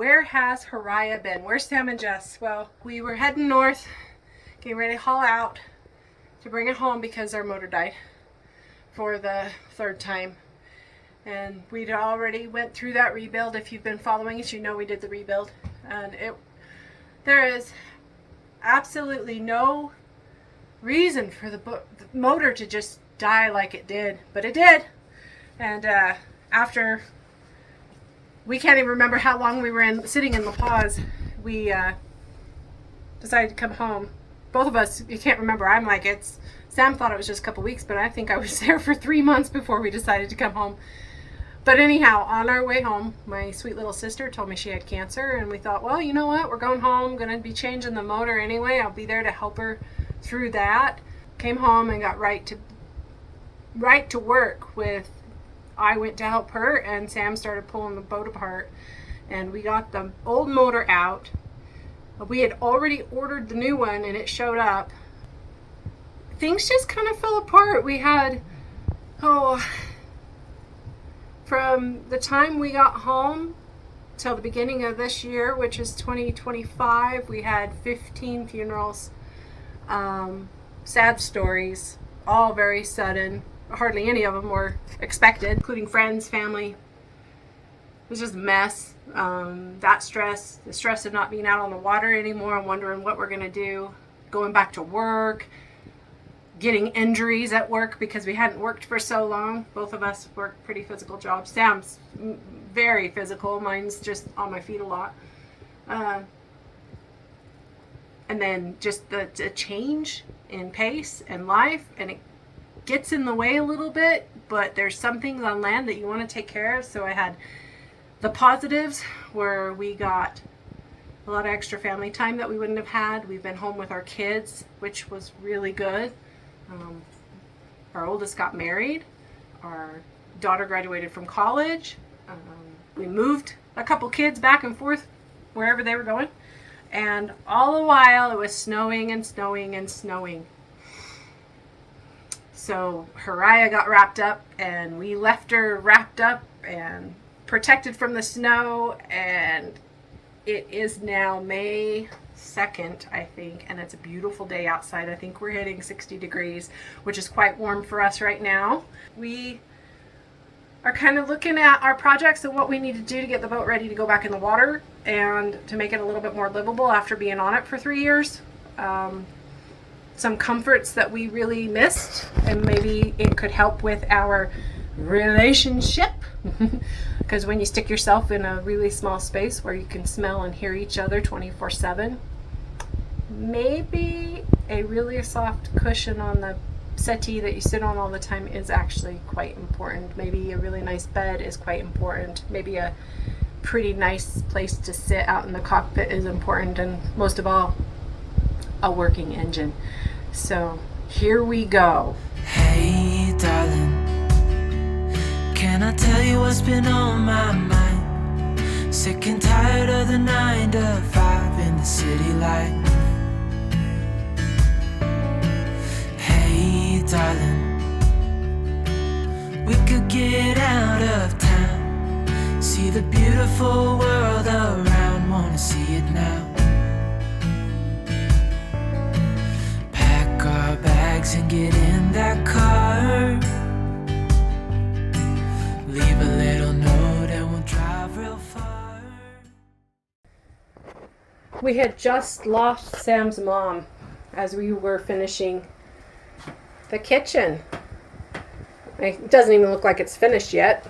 Where has Haraya been? Where's Sam and Jess? Well, we were heading north, getting ready to haul out to bring it home because our motor died for the third time. And we'd already went through that rebuild. If you've been following us, you know we did the rebuild. And there is absolutely no reason for the motor to just die like it did, but it did. And after, we can't even remember how long we were sitting in La Paz, we decided to come home. Both of us, you can't remember. I'm like, Sam thought it was just a couple weeks, but I think I was there for 3 months before we decided to come home. But anyhow, on our way home, my sweet little sister told me she had cancer, and we thought, well, you know what? We're going home. Going to be changing the motor anyway. I'll be there to help her through that. Came home and got right to work with. I went to help her, and Sam started pulling the boat apart, and we got the old motor out. We had already ordered the new one, and it showed up. Things just kind of fell apart. We had, from the time we got home till the beginning of this year, which is 2025, we had 15 funerals, sad stories, all very sudden. Hardly any of them were expected, including friends, family. It was just a mess. That stress, the stress of not being out on the water anymore and wondering what we're going to do, going back to work, getting injuries at work because we hadn't worked for so long. Both of us work pretty physical jobs. Sam's very physical. Mine's just on my feet a lot. And then just the change in pace and life, and it gets in the way a little bit, but there's some things on land that you want to take care of. So I had the positives where we got a lot of extra family time that we wouldn't have had. We've been home with our kids, which was really good. Our oldest got married. Our daughter graduated from college. We moved a couple kids back and forth wherever they were going. And all the while it was snowing and snowing and snowing. So Haraya got wrapped up, and we left her wrapped up and protected from the snow. And it is now May 2nd, I think, and it's a beautiful day outside. I think we're hitting 60 degrees, which is quite warm for us right now. We are kind of looking at our projects and what we need to do to get the boat ready to go back in the water and to make it a little bit more livable after being on it for 3 years. Some comforts that we really missed, and maybe it could help with our relationship. Because when you stick yourself in a really small space where you can smell and hear each other 24/7, maybe a really soft cushion on the settee that you sit on all the time is actually quite important. Maybe a really nice bed is quite important. Maybe a pretty nice place to sit out in the cockpit is important, and most of all, a working engine. So here we go. Hey darling, can I tell you what's been on my mind? Sick and tired of the 9 to 5 in the city life. Hey darling, we could get out of town, see the beautiful world around, wanna see it now. Pack our bags and get in that car, leave a little note and we'll drive real far. We had just lost Sam's mom as we were finishing the kitchen. It doesn't even look like it's finished yet,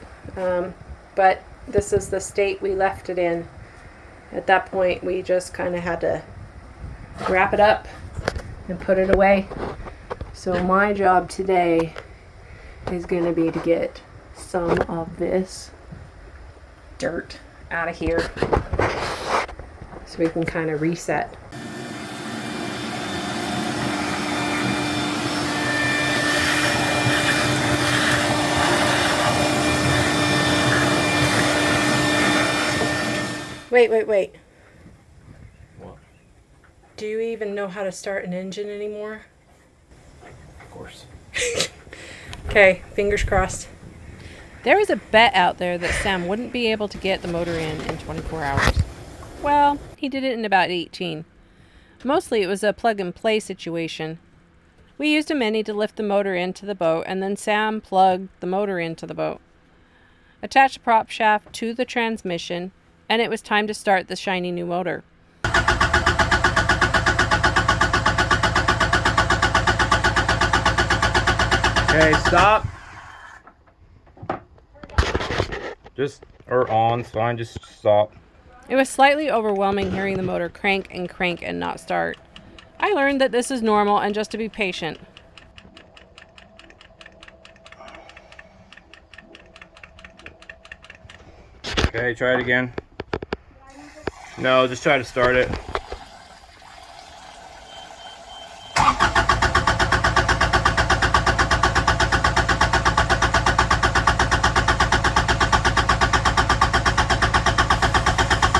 but this is the state we left it in. At that point, we just kind of had to wrap it up and put it away. So my job today is going to be to get some of this dirt out of here so we can kind of reset. Wait. What? Do you even know how to start an engine anymore? Of course. Okay, fingers crossed. There was a bet out there that Sam wouldn't be able to get the motor in 24 hours. Well, he did it in about 18. Mostly it was a plug-and-play situation. We used a mini to lift the motor into the boat, and then Sam plugged the motor into the boat. Attached a prop shaft to the transmission, and it was time to start the shiny new motor. Okay, stop. Or on, it's fine, just stop. It was slightly overwhelming hearing the motor crank and not start. I learned that this is normal and just to be patient. Okay, try it again. No, just try to start it.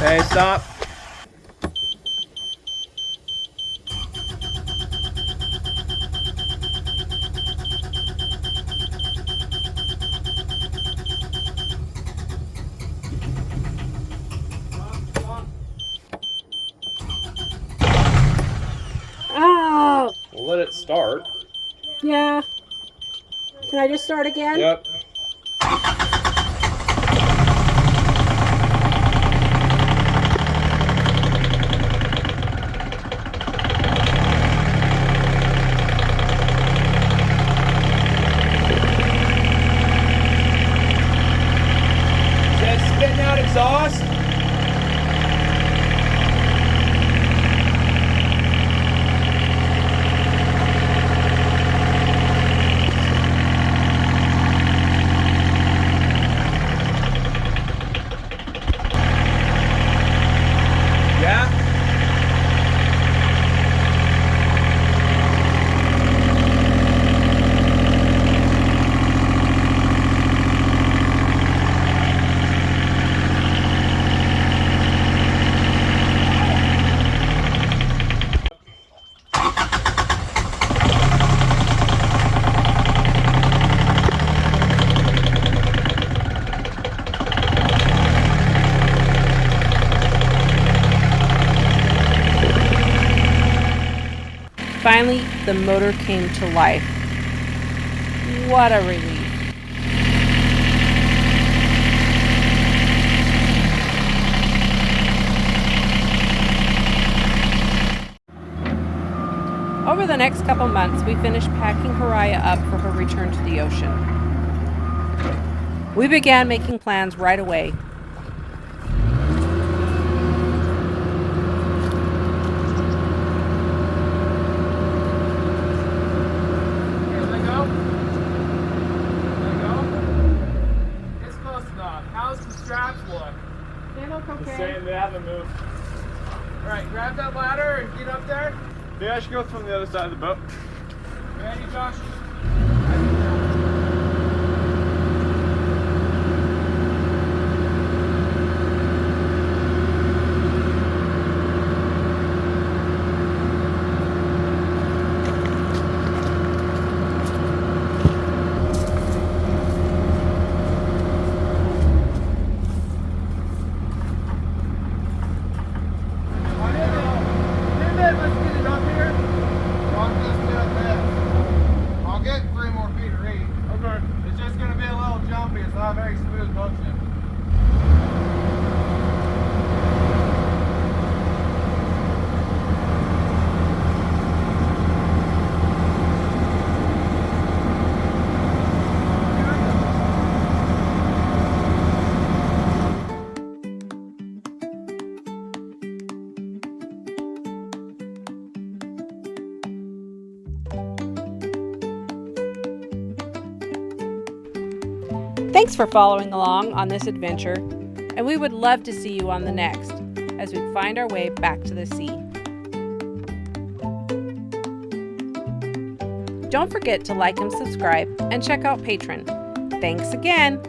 Okay, stop. Oh, We'll let it start. yeah. Can I just start again? Yep. Is that spitting out exhaust? Yeah? Finally, the motor came to life. What a relief. Over the next couple months, we finished packing Haraya up for her return to the ocean. We began making plans right away. They haven't moved. Alright, grab that ladder and get up there. Maybe I should go from the other side of the boat. Ready, Josh? Thanks for following along on this adventure, and we would love to see you on the next as we find our way back to the sea. Don't forget to like and subscribe and check out Patreon. Thanks again!